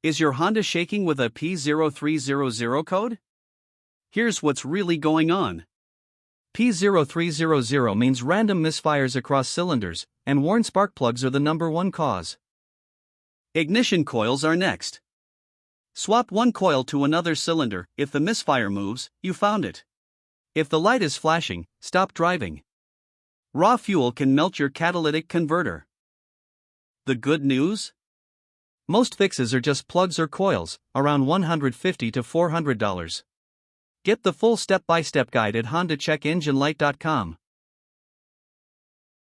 Is your Honda shaking with a P0300 code? Here's what's really going on. P0300 means random misfires across cylinders, and worn spark plugs are the #1 cause. Ignition coils are next. Swap one coil to another cylinder. If the misfire moves, you found it. If the light is flashing, stop driving. Raw fuel can melt your catalytic converter. The good news? Most fixes are just plugs or coils, around $150 to $400. Get the full step-by-step guide at HondaCheckEngineLight.com.